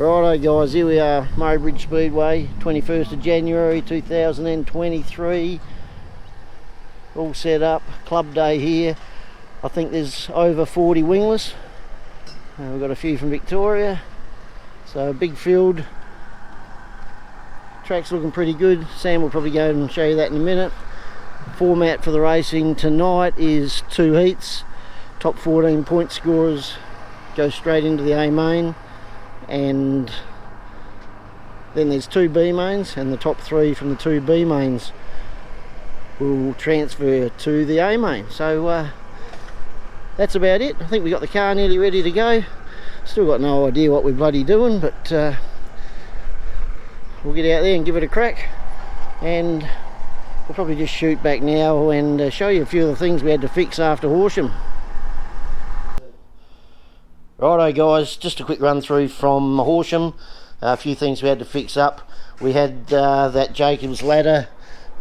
Righto guys, here we are, Murray Bridge Speedway, 21st of January 2023. All set up, club day here. I think there's over 40 wingless. We've got a few from Victoria. So a big field. Track's looking pretty good. Sam will probably go and show you that in a minute. Format for the racing tonight is 2 heats. Top 14 point scorers go straight into the A main. And then there's 2 B mains, and the top 3 from the 2 B mains will transfer to the A main. So that's about it. I think we got the car nearly ready to go. Still got no idea what we're bloody doing, but we'll get out there and give it a crack, and we'll probably just shoot back now and show you a few of the things we had to fix after Horsham. Righto guys, just a quick run through from Horsham. A few things we had to fix up. We had that Jacob's ladder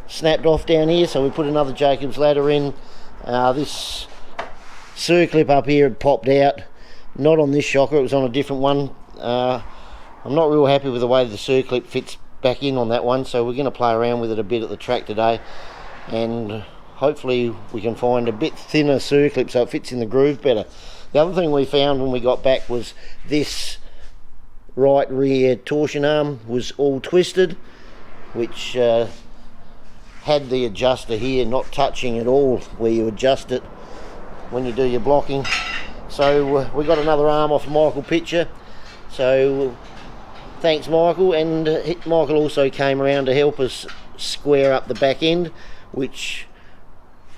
snapped off down here, so we put another Jacob's ladder in. This circlip up here had popped out, not on this shocker, it was on a different one. I'm not real happy with the way the circlip fits back in on that one, so we're going to play around with it a bit at the track today, and hopefully we can find a bit thinner circlip so it fits in the groove better. The other thing we found when we got back was this right rear torsion arm was all twisted, which had the adjuster here not touching at all where you adjust it when you do your blocking. So we got another arm off Michael Pitcher, so thanks Michael. And Michael also came around to help us square up the back end, which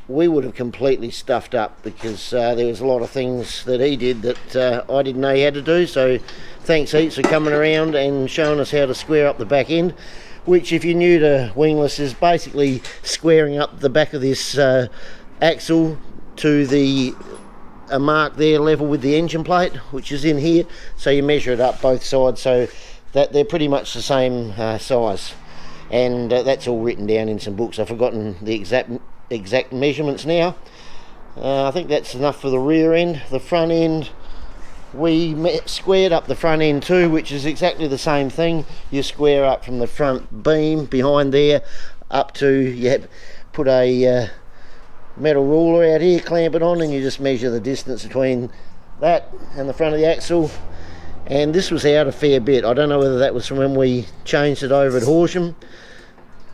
we would have completely stuffed up because there was a lot of things that he did that I didn't know how to do. So thanks heaps for coming around and showing us how to square up the back end, which if you're new to Wingless is basically squaring up the back of this axle to a mark there level with the engine plate, which is in here. So you measure it up both sides so that they're pretty much the same size, and that's all written down in some books. I've forgotten the exact measurements now. I think that's enough for the rear end. The front end, we squared up the front end too, which is exactly the same thing. You square up from the front beam behind there up to, you put a metal ruler out here, clamp it on, and you just measure the distance between that and the front of the axle. And this was out a fair bit. I don't know whether that was from when we changed it over at Horsham,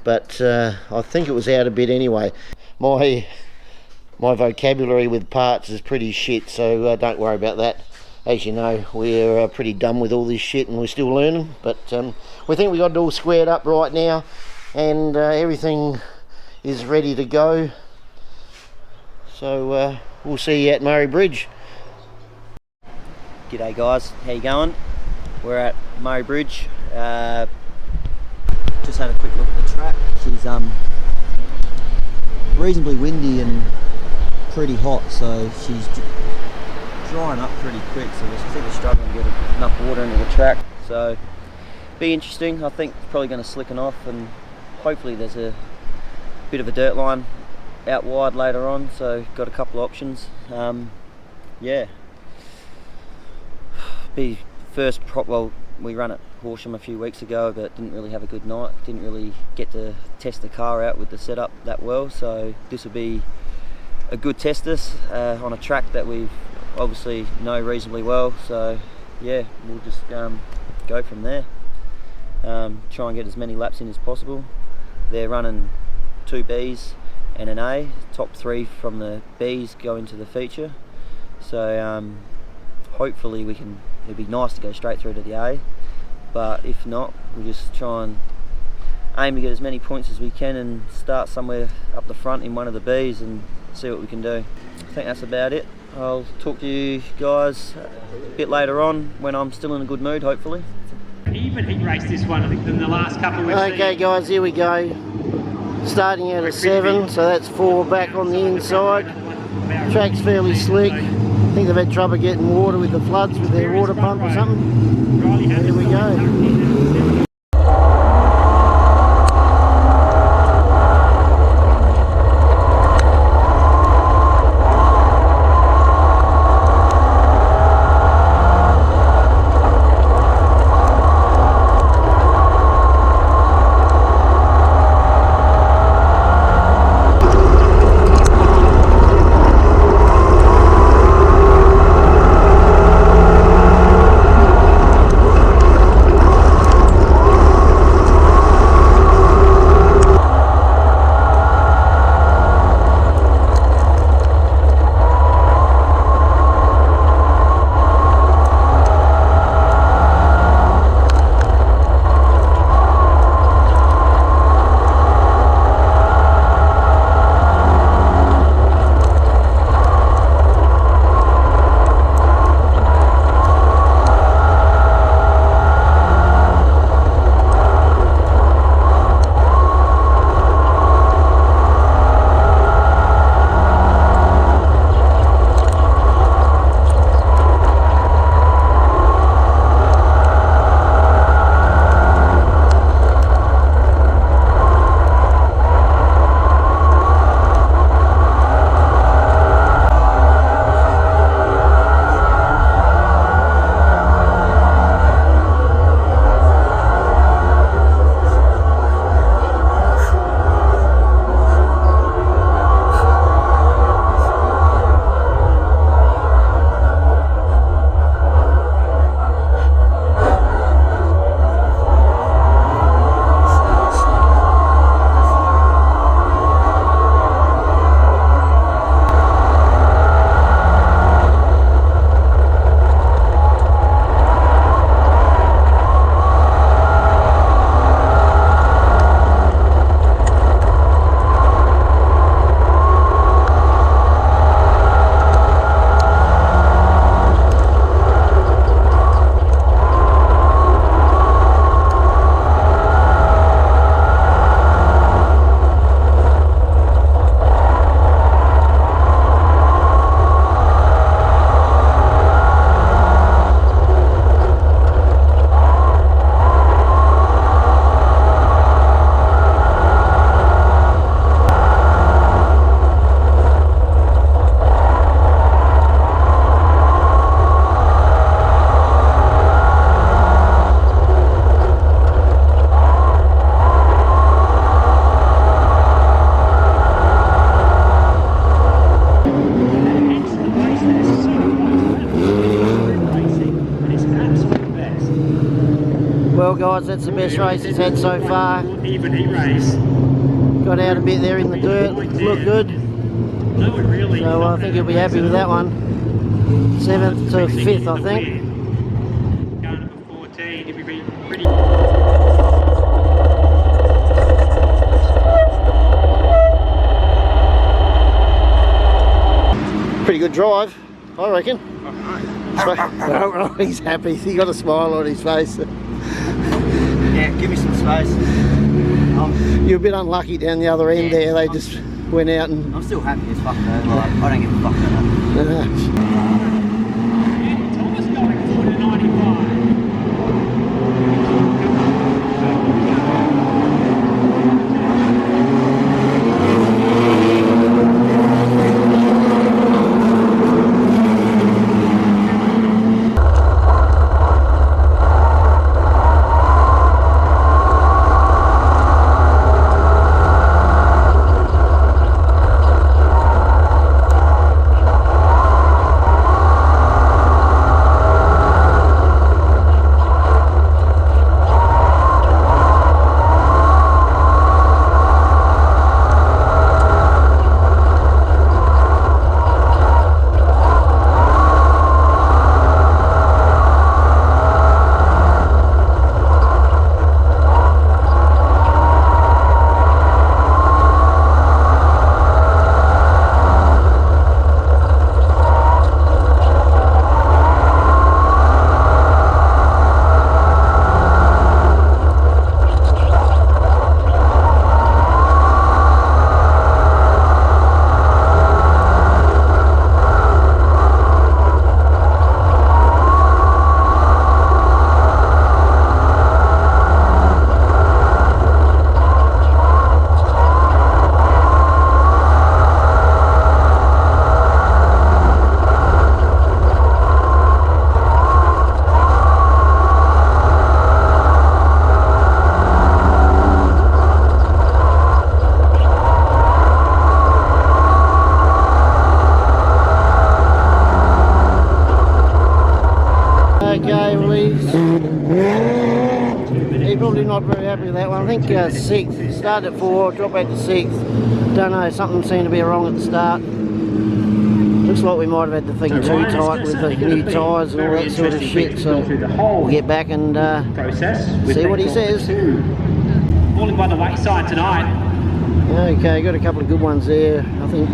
but I think it was out a bit anyway. My vocabulary with parts is pretty shit, so don't worry about that. As you know, we're pretty dumb with all this shit and we're still learning, but we think we got it all squared up right now, and everything is ready to go. So we'll see you at Murray Bridge. G'day guys, how you going? We're at Murray Bridge. Just had a quick look at the track. She's reasonably windy and pretty hot, so she's drying up pretty quick, so I think we're struggling to get enough water into the track. So be interesting. I think it's probably going to slicken off, and hopefully there's a bit of a dirt line out wide later on, so got a couple of options. Yeah, be first well, we ran at Horsham a few weeks ago, but didn't really have a good night. Didn't really get to test the car out with the setup that well, so this will be a good test this on a track that we obviously know reasonably well. So yeah, we'll just go from there. Try and get as many laps in as possible. They're running 2 Bs and an A. Top 3 from the Bs go into the feature, so hopefully we can. It'd be nice to go straight through to the A, but if not, we'll just try and aim to get as many points as we can and start somewhere up the front in one of the Bs and see what we can do. I think that's about it. I'll talk to you guys a bit later on when I'm still in a good mood, hopefully. Even he raced this one, I think, in the last couple of weeks. Okay guys, here we go. Starting out at 7, so that's 4 back on the inside. Track's fairly slick. I think they've had trouble getting water with the floods with their water pump or something. Here we go. guys, that's the best race he's had so far. Even heat race. Got out a bit there in the dirt, looked good. No one really. So I think he'll be happy with that one. 7th to 5th, I think. Car number 14, he'll be pretty. Pretty good drive, I reckon. He's happy, he got a smile on his face. Yeah, give me some space. You're a bit unlucky down the other end there, they just went out and... I'm still happy as fuck though, like, I don't give a fuck about that. Thomas going 4 to 95. Okay, well he's probably not very happy with that one. I think 6th, started at 4, dropped back to 6th. Don't know, something seemed to be wrong at the start. Looks like we might have had the thing too tight with the new tyres and all that sort of shit, so we'll get back and see what he says. Falling by the wayside tonight. Okay, got a couple of good ones there. I think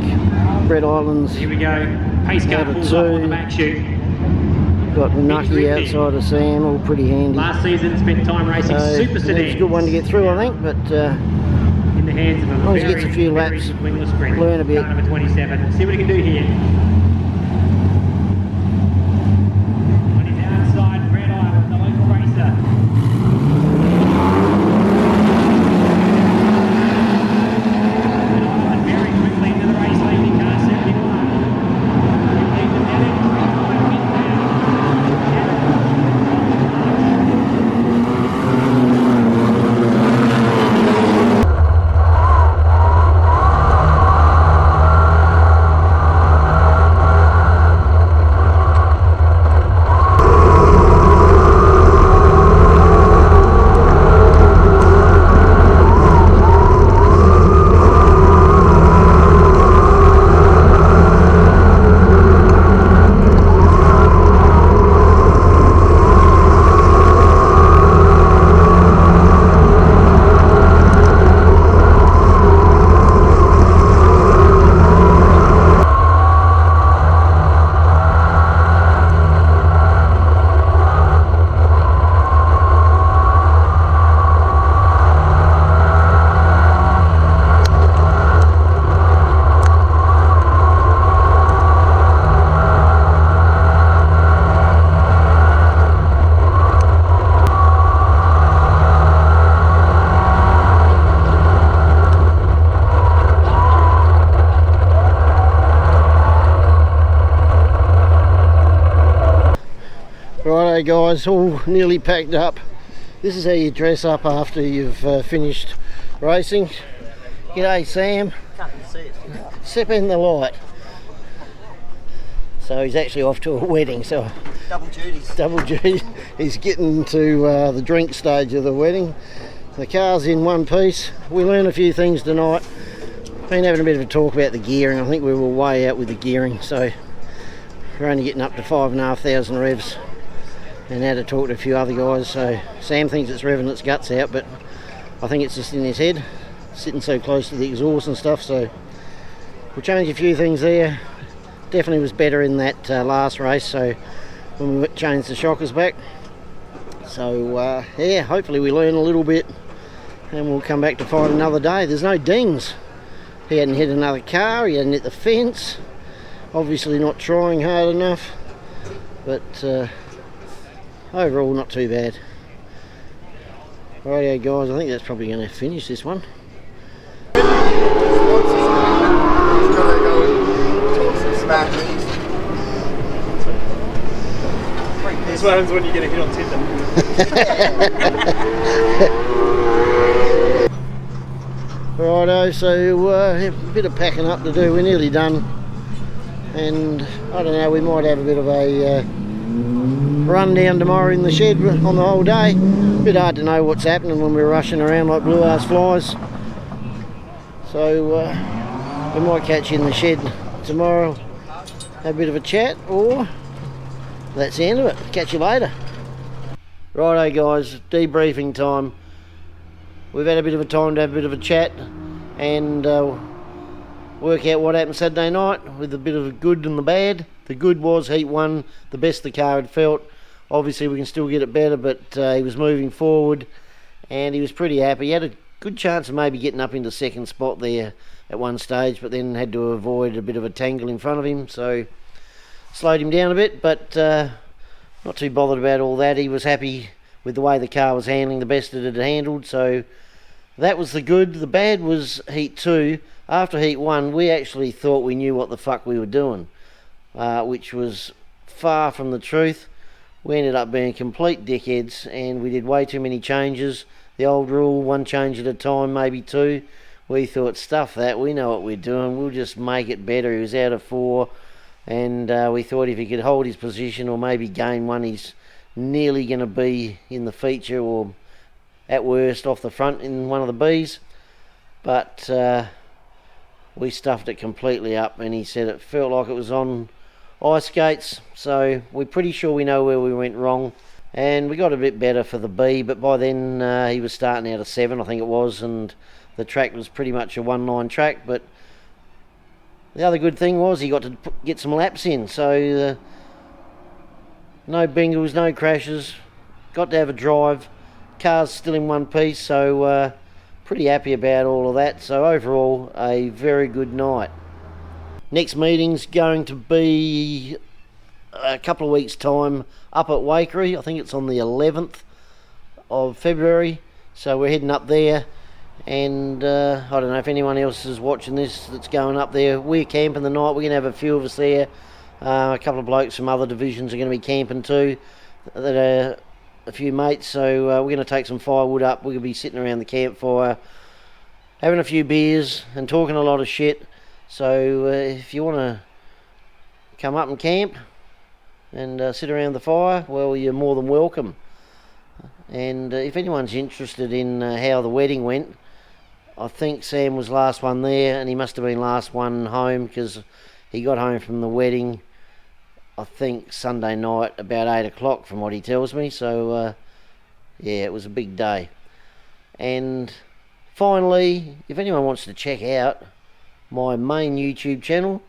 Brett Island's Here we go. Pace car pulls up on the back chute. got Nucky outside of Sam, all pretty handy. Last season spent time racing super sedans. It's a good one to get through, I think, but in the hands of a long as he very, gets a few very laps, wingless sprint. learn a bit. Car number 27. See what he can do here. On his outside, Brett Island, the local racer. Very quickly into the race, leading car 71. Righto guys, all nearly packed up. This is how you dress up after you've finished racing. G'day Sam. Can't see it. Step in the light. So he's actually off to a wedding, so Double duties. Double duty. He's getting to the drink stage of the wedding. The car's in one piece. We learned a few things tonight. Been having a bit of a talk about the gearing. I think we were way out with the gearing, so we're only getting up to 5,500 revs, and had to talk to a few other guys. So Sam thinks it's revving its guts out, but I think it's just in his head, sitting so close to the exhaust and stuff. So we'll change a few things there. Definitely was better in that last race, so when we changed the shockers back. So yeah, hopefully we learn a little bit and we'll come back to fight another day. There's no dings. He hadn't hit another car, he hadn't hit the fence. Obviously not trying hard enough, but overall not too bad. Rightio guys, I think that's probably going to finish this one. This what happens when you get a hit on Tinder. Righto, so a bit of packing up to do. We're nearly done, and I don't know, we might have a bit of a run down tomorrow in the shed on the whole day. Bit hard to know what's happening when we're rushing around like blue ass flies, so we might catch you in the shed tomorrow, have a bit of a chat, or that's the end of it. Catch you later. Righto guys, debriefing time. We've had a bit of a time to have a bit of a chat and work out what happened Saturday night with a bit of the good and the bad. The good was heat one, the best the car had felt. Obviously we can still get it better, but he was moving forward and he was pretty happy. He had a good chance of maybe getting up into second spot there at one stage, but then had to avoid a bit of a tangle in front of him, so slowed him down a bit, but not too bothered about all that. He was happy with the way the car was handling, the best it had handled, so that was the good. The bad was heat two. After heat one, we actually thought we knew what the fuck we were doing, which was far from the truth. We ended up being complete dickheads and we did way too many changes. The old rule, one change at a time, maybe two. We thought, stuff that, we know what we're doing, we'll just make it better. He was out of four, and we thought if he could hold his position or maybe gain one, he's nearly going to be in the feature or at worst off the front in one of the Bs. But we stuffed it completely up, and he said it felt like it was on ice skates, so we're pretty sure we know where we went wrong, and we got a bit better for the B, but by then he was starting out of 7, I think it was, and the track was pretty much a one-line track. But the other good thing was he got to get some laps in, so no bingles, no crashes, got to have a drive, car's still in one piece, so pretty happy about all of that. So overall, a very good night. Next meeting's going to be a couple of weeks' time up at Wakery. I think it's on the 11th of February, so we're heading up there. And I don't know if anyone else is watching this that's going up there. We're camping the night. We're going to have a few of us there. A couple of blokes from other divisions are going to be camping too. That are a few mates. So we're going to take some firewood up. We're going to be sitting around the campfire, having a few beers and talking a lot of shit. So if you want to come up and camp and sit around the fire, well, you're more than welcome. And if anyone's interested in how the wedding went, I think Sam was last one there, and he must have been last one home because he got home from the wedding, I think Sunday night about 8 o'clock from what he tells me. So yeah, it was a big day. And finally, if anyone wants to check out my main YouTube channel,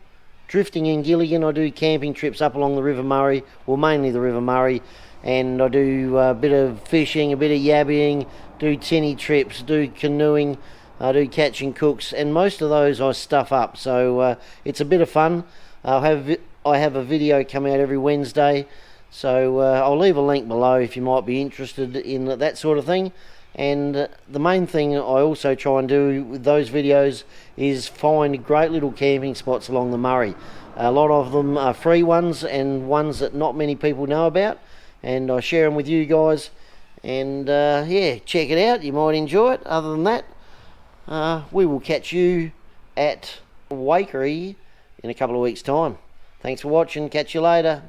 Drifting in Gilligan, I do camping trips up along the River Murray, well mainly the River Murray, and I do a bit of fishing, a bit of yabbying, do tinny trips, do canoeing, I do catch and cooks, and most of those I stuff up, so it's a bit of fun. I have a video come out every Wednesday, so I'll leave a link below if you might be interested in that sort of thing. And the main thing I also try and do with those videos is find great little camping spots along the Murray. A lot of them are free ones and ones that not many people know about, and I share them with you guys. And yeah, check it out, you might enjoy it. Other than that, we will catch you at Wakery in a couple of weeks' time. Thanks for watching, catch you later.